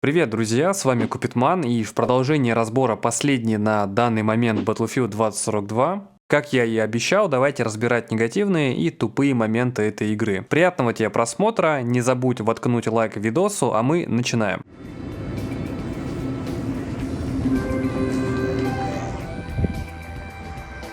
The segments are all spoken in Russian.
Привет, друзья, с вами Купитман, и в продолжении разбора последней на данный момент Battlefield 2042, как я и обещал, давайте разбирать негативные и тупые моменты этой игры. Приятного тебе просмотра, не забудь воткнуть лайк видосу, а мы начинаем.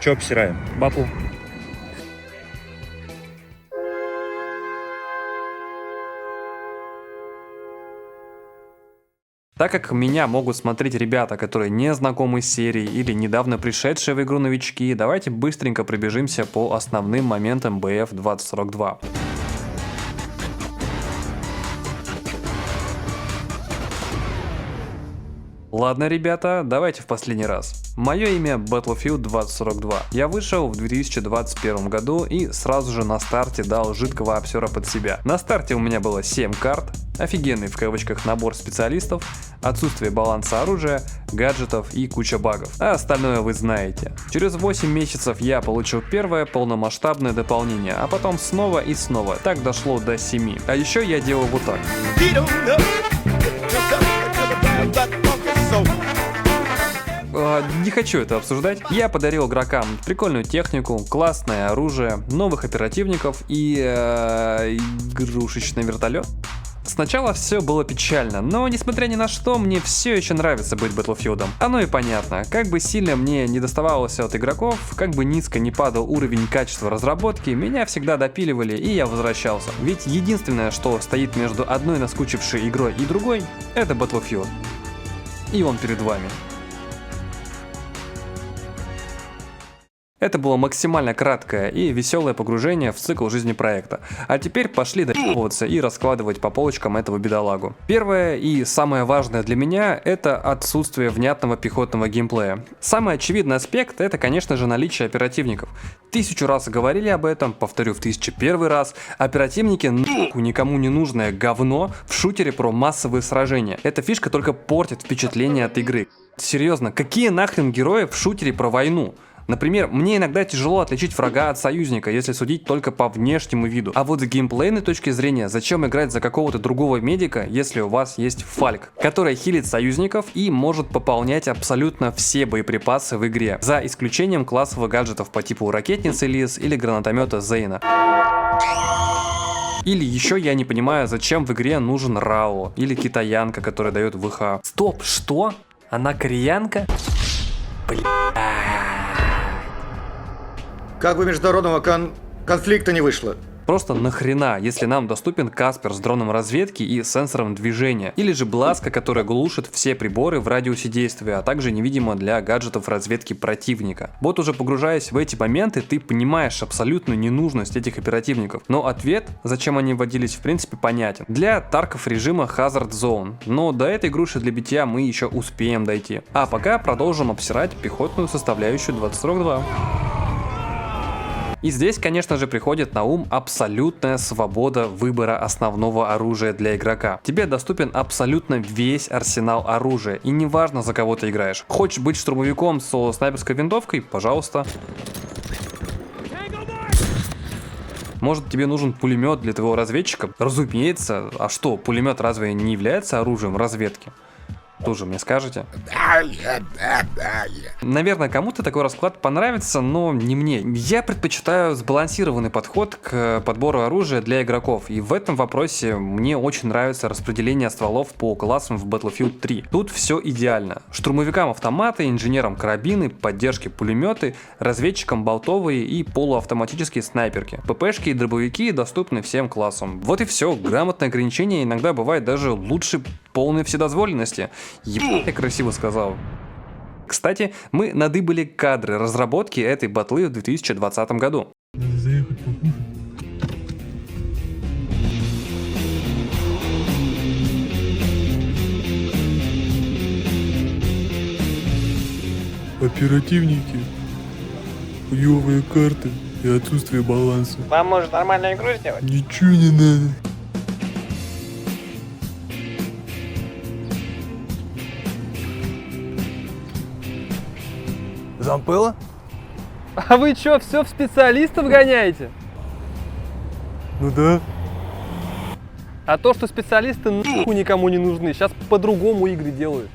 Чё обсираем? Бапу. Так как меня могут смотреть ребята, которые не знакомы с серией или недавно пришедшие в игру новички, давайте быстренько пробежимся по основным моментам BF 2042. Ладно, ребята, давайте в последний раз. Мое имя Battlefield 2042. Я вышел в 2021 году и сразу же на старте дал жидкого обсера под себя. На старте у меня было 7 карт, офигенный в кавычках набор специалистов, отсутствие баланса оружия, гаджетов и куча багов. А остальное вы знаете. Через 8 месяцев я получил первое полномасштабное дополнение, а потом снова и снова. Так дошло до 7. А еще я делал вот так. Не хочу это обсуждать. Я подарил игрокам прикольную технику, классное оружие, новых оперативников и игрушечный вертолет. Сначала все было печально, но несмотря ни на что, мне все еще нравится быть Батлфилдом. Оно и понятно, как бы сильно мне не доставалось от игроков, как бы низко не падал уровень качества разработки, меня всегда допиливали и я возвращался. Ведь единственное, что стоит между одной наскучившей игрой и другой, это Battlefield. И он перед вами. Это было максимально краткое и веселое погружение в цикл жизни проекта. А теперь пошли доебываться и раскладывать по полочкам этого бедолагу. Первое и самое важное для меня — это отсутствие внятного пехотного геймплея. Самый очевидный аспект — это, конечно же, наличие оперативников. 1000 раз говорили об этом, повторю в 1001 раз. Оперативники нахуй никому не нужное говно в шутере про массовые сражения. Эта фишка только портит впечатление от игры. Серьезно, какие нахрен герои в шутере про войну? Например, мне иногда тяжело отличить врага от союзника, если судить только по внешнему виду. А вот с геймплейной точки зрения, зачем играть за какого-то другого медика, если у вас есть Фальк, который хилит союзников и может пополнять абсолютно все боеприпасы в игре, за исключением классовых гаджетов по типу ракетницы Лиз или гранатомета Зейна. Или еще я не понимаю, зачем в игре нужен Рао или китаянка, которая дает ВХ. Стоп, что? Она кореянка? Бля. Как бы международного конфликта не вышло. Просто нахрена, если нам доступен Каспер с дроном разведки и сенсором движения, или же Бласка, которая глушит все приборы в радиусе действия, а также невидима для гаджетов разведки противника. Вот уже погружаясь в эти моменты, ты понимаешь абсолютную ненужность этих оперативников, но ответ, зачем они вводились, в принципе понятен. Для тарков режима Hazard Zone, но до этой игруши для битья мы еще успеем дойти. А пока продолжим обсирать пехотную составляющую 2042. И здесь, конечно же, приходит на ум абсолютная свобода выбора основного оружия для игрока. Тебе доступен абсолютно весь арсенал оружия, и неважно, за кого ты играешь. Хочешь быть штурмовиком со снайперской винтовкой? Пожалуйста. Может, тебе нужен пулемет для твоего разведчика? Разумеется. А что, пулемет разве не является оружием разведки? Тоже мне скажете. Наверное, кому-то такой расклад понравится, но не мне. Я предпочитаю сбалансированный подход к подбору оружия для игроков, и в этом вопросе мне очень нравится распределение стволов по классам в Battlefield 3. Тут все идеально. Штурмовикам автоматы, инженерам карабины, поддержке пулеметы, разведчикам болтовые и полуавтоматические снайперки. ППшки и дробовики доступны всем классам. Вот и все. Грамотное ограничение иногда бывает даже лучше полной вседозволенности. Ебать, я красиво сказал. Кстати, мы надыбали кадры разработки этой батлы в 2020 году. Оперативники, хуёвые карты и отсутствие баланса. Вам может нормальную игру сделать? Ничего не надо. Зампыло? А вы чё, все в специалистов гоняете? Ну да. А то, что специалисты нахуй никому не нужны, сейчас по-другому игры делают.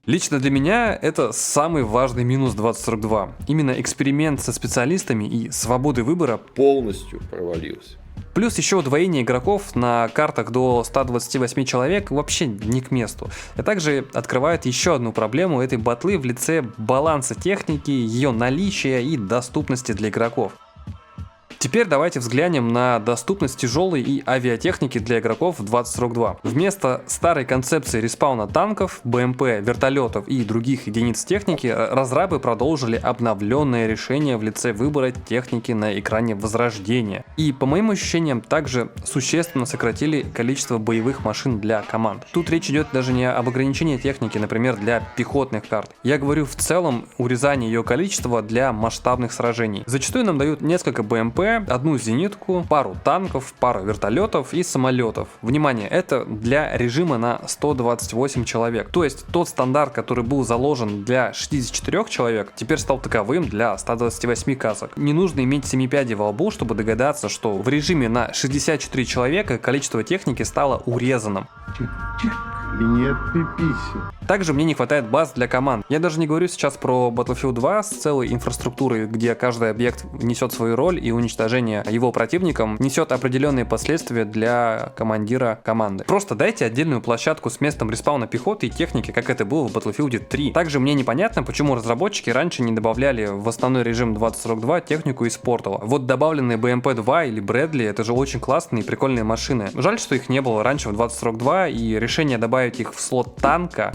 Лично для меня это самый важный минус 2042. Именно эксперимент со специалистами и свободы выбора полностью провалился. Плюс еще удвоение игроков на картах до 128 человек вообще не к месту. А также открывает еще одну проблему этой батлы в лице баланса техники, ее наличия и доступности для игроков. Теперь давайте взглянем на доступность тяжелой и авиатехники для игроков в 2042. Вместо старой концепции респауна танков, БМП, вертолетов и других единиц техники, разрабы продолжили обновленное решение в лице выбора техники на экране возрождения. И по моим ощущениям также существенно сократили количество боевых машин для команд. Тут речь идет даже не об ограничении техники, например, для пехотных карт. Я говорю в целом урезание ее количества для масштабных сражений. Зачастую нам дают несколько БМП, одну зенитку, пару танков, пару вертолетов и самолетов. Внимание, это для режима на 128 человек. То есть тот стандарт, который был заложен для 64 человек, теперь стал таковым для 128 касок. Не нужно иметь 7 пядей во лбу, чтобы догадаться, что в режиме на 64 человека количество техники стало урезанным. Также мне не хватает баз для команд. Я даже не говорю сейчас про Battlefield 2 с целой инфраструктурой, где каждый объект несет свою роль, и уничтожение его противником несет определенные последствия для командира команды. Просто дайте отдельную площадку с местом респауна пехоты и техники, как это было в Battlefield 3. Также мне непонятно, почему разработчики раньше не добавляли в основной режим 2042 технику из Portal. Вот добавленные BMP-2 или Bradley, это же очень классные и прикольные машины. Жаль, что их не было раньше в 2042, и решение добавить их в слот танка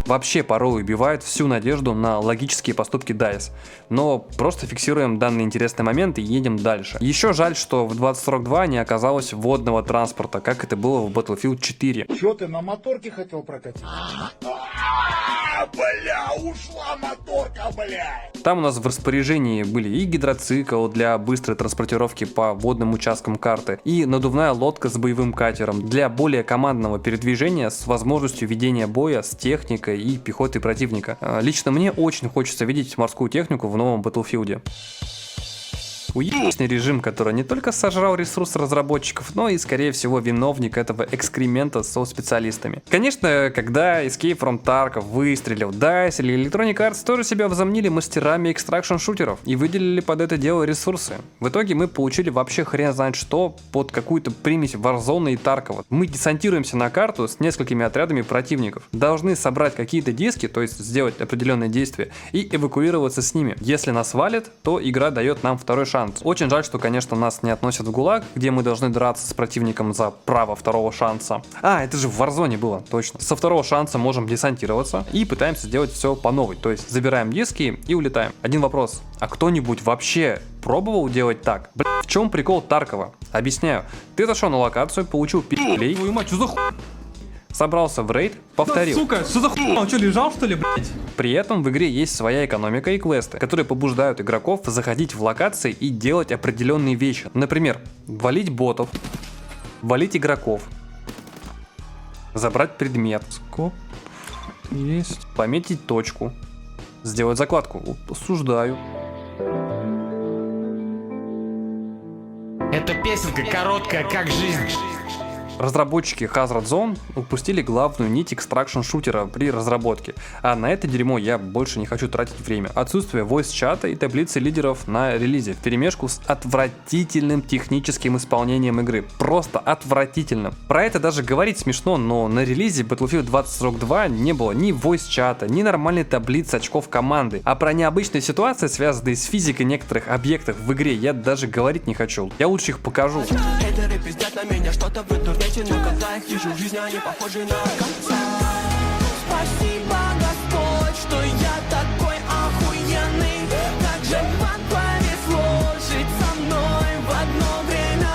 вообще порой убивает всю надежду на логические поступки DICE. Но просто фиксируем данный интересный момент и едем дальше. Еще жаль, что в 2042 не оказалось водного транспорта, как это было в Battlefield 4. Чё ты на моторке хотел прокатить? Бля, ушла моторка, бля! Там у нас в распоряжении были и гидроцикл для быстрой транспортировки по водным участкам карты, и надувная лодка с боевым катером для более командного передвижения с возможностью ведения боя с техникой и пехотой противника. Лично мне очень хочется видеть морскую технику в новом Battlefield. Уебищный режим, который не только сожрал ресурсы разработчиков, но и, скорее всего, виновник этого экскремента со специалистами. Конечно, когда Escape from Tarkov выстрелил, DICE или Electronic Arts тоже себя возомнили мастерами экстракшн-шутеров и выделили под это дело ресурсы. В итоге мы получили вообще хрен знает что под какую-то примесь Warzone и Таркова. Мы десантируемся на карту с несколькими отрядами противников, должны собрать какие-то диски, то есть сделать определенные действия, и эвакуироваться с ними. Если нас валит, то игра дает нам второй шанс. Очень жаль, что, конечно, нас не относят в ГУЛАГ, где мы должны драться с противником за право второго шанса. Это же в Warzone было, точно. Со второго шанса можем десантироваться и пытаемся сделать все по новой. То есть забираем диски и улетаем. Один вопрос. А кто-нибудь вообще пробовал делать так? В чем прикол Таркова? Объясняю. Ты зашел на локацию, получил пи***лей. Твою мать, что за хуй? Собрался в рейд, повторил. Сука, что за хуй? Он что, лежал, что ли, блядь? При этом в игре есть своя экономика и квесты, которые побуждают игроков заходить в локации и делать определенные вещи. Например, валить ботов, валить игроков, забрать предмет, Скоп. Есть. пометить точку, сделать закладку. Осуждаю. Эта песенка короткая, как жизнь. Разработчики Hazard Zone упустили главную нить экстракшн-шутера при разработке, а на это дерьмо я больше не хочу тратить время. Отсутствие voice-чата и таблицы лидеров на релизе вперемешку с отвратительным техническим исполнением игры. Просто отвратительным. Про это даже говорить смешно, но на релизе Battlefield 2042 не было ни voice-чата, ни нормальной таблицы очков команды, а про необычные ситуации, связанные с физикой некоторых объектов в игре, я даже говорить не хочу. Я лучше их покажу. Хейтеры пиздят на меня что-то в интернете, но когда их вижу в жизни, они похожи на конца. Спасибо, Господь, что я такой охуенный. Как же вам повезло жить со мной в одно время.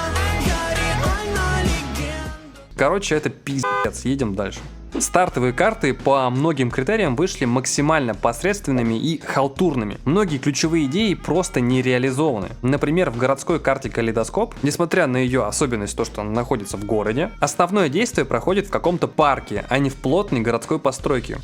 Я реально легенда. Короче, это пиздец, едем дальше. Стартовые карты по многим критериям вышли максимально посредственными и халтурными. Многие ключевые идеи просто не реализованы. Например, в городской карте Калейдоскоп, несмотря на ее особенность, то, что она находится в городе, основное действие проходит в каком-то парке, а не в плотной городской постройке.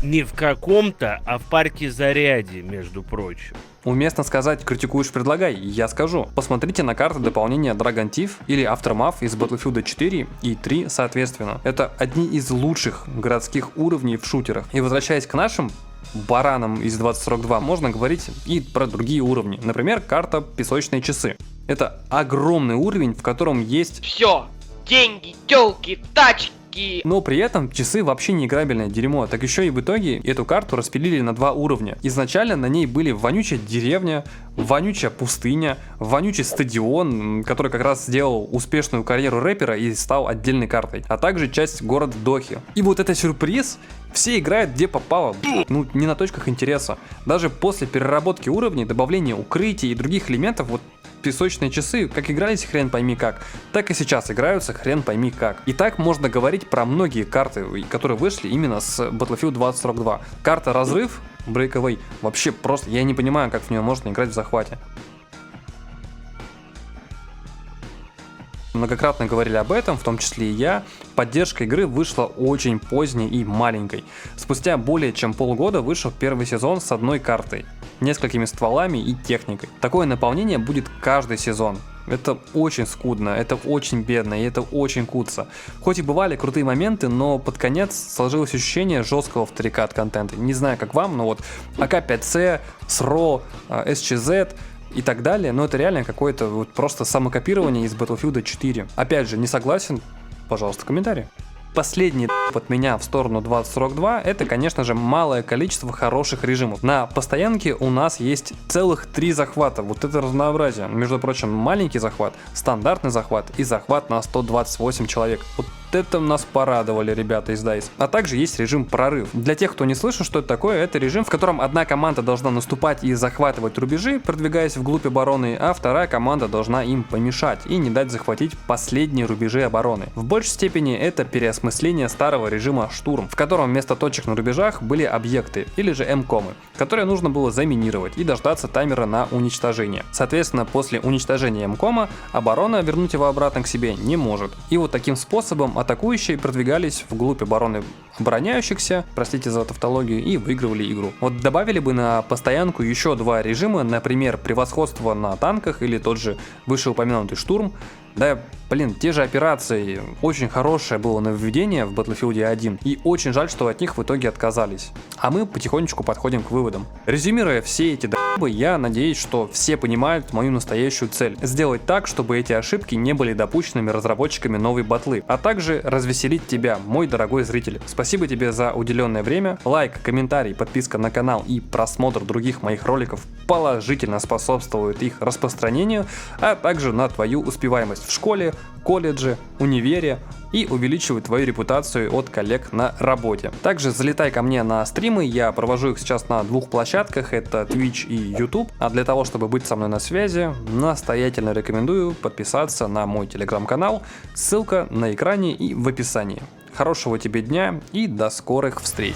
Не в каком-то, а в парке Зарядье, между прочим. Уместно сказать «критикуешь, предлагай», я скажу. Посмотрите на карты дополнения Dragon Thief или Aftermath из Battlefield 4 и 3 соответственно. Это одни из лучших городских уровней в шутерах. И возвращаясь к нашим баранам из 2042, можно говорить и про другие уровни. Например, карта «Песочные часы». Это огромный уровень, в котором есть Все, деньги, тёлки, тачки. но при этом часы вообще не играбельное дерьмо. Так еще и в итоге эту карту распилили на 2 уровня. Изначально на ней были вонючая деревня, вонючая пустыня, вонючий стадион, который как раз сделал успешную карьеру рэпера и стал отдельной картой, а также часть города Дохи. И вот это сюрприз, все играют где попало, ну не на точках интереса. Даже после переработки уровней, добавления укрытий и других элементов, вот песочные часы как игрались хрен пойми как, так и сейчас играются хрен пойми как. И так можно говорить про многие карты, которые вышли именно с Battlefield 2042. Карта Разрыв, Breakaway, вообще просто я не понимаю, как в нее можно играть в захвате. Многократно говорили об этом, в том числе и я. Поддержка игры вышла очень поздней и маленькой. Спустя более чем полгода вышел первый сезон с одной картой, несколькими стволами и техникой. Такое наполнение будет каждый сезон. Это очень скудно, это очень бедно и это очень куца. Хоть и бывали крутые моменты, но под конец сложилось ощущение жесткого вторикат контента. Не знаю как вам, но вот АК-5С, СРО, СЧЗ и так далее, но это реально какое-то вот просто самокопирование из Battlefield 4. Опять же, не согласен? Пожалуйста, комментарий. Последний от меня в сторону 2042 это, конечно же, малое количество хороших режимов. На постоянке у нас есть целых 3 захвата. Вот это разнообразие. Между прочим, маленький захват, стандартный захват и захват на 128 человек. Вот это нас порадовали ребята из DICE. А также есть режим прорыв. Для тех, кто не слышал, что это такое, это режим, в котором одна команда должна наступать и захватывать рубежи, продвигаясь вглубь обороны, а вторая команда должна им помешать и не дать захватить последние рубежи обороны. В большей степени это переосмысление старого режима штурм, в котором вместо точек на рубежах были объекты или же мкомы, которые нужно было заминировать и дождаться таймера на уничтожение. Соответственно, после уничтожения мкома оборона вернуть его обратно к себе не может. И вот таким способом атакующие продвигались вглубь обороны обороняющихся, простите за тавтологию, и выигрывали игру. Вот добавили бы на постоянку еще 2 режима, например, превосходство на танках или тот же вышеупомянутый штурм. Да, блин, те же операции, очень хорошее было нововведение в Battlefield 1, и очень жаль, что от них в итоге отказались. А мы потихонечку подходим к выводам. Резюмируя все эти доебы, я надеюсь, что все понимают мою настоящую цель. Сделать так, чтобы эти ошибки не были допущенными разработчиками новой батлы, а также развеселить тебя, мой дорогой зритель. Спасибо тебе за уделенное время. Лайк, комментарий, подписка на канал и просмотр других моих роликов положительно способствуют их распространению, а также на твою успеваемость в школе, колледже, универе и увеличивает твою репутацию от коллег на работе. Также залетай ко мне на стримы, я провожу их сейчас на 2 площадках, это Twitch и YouTube, а для того, чтобы быть со мной на связи, настоятельно рекомендую подписаться на мой телеграм-канал, ссылка на экране и в описании. Хорошего тебе дня и до скорых встреч!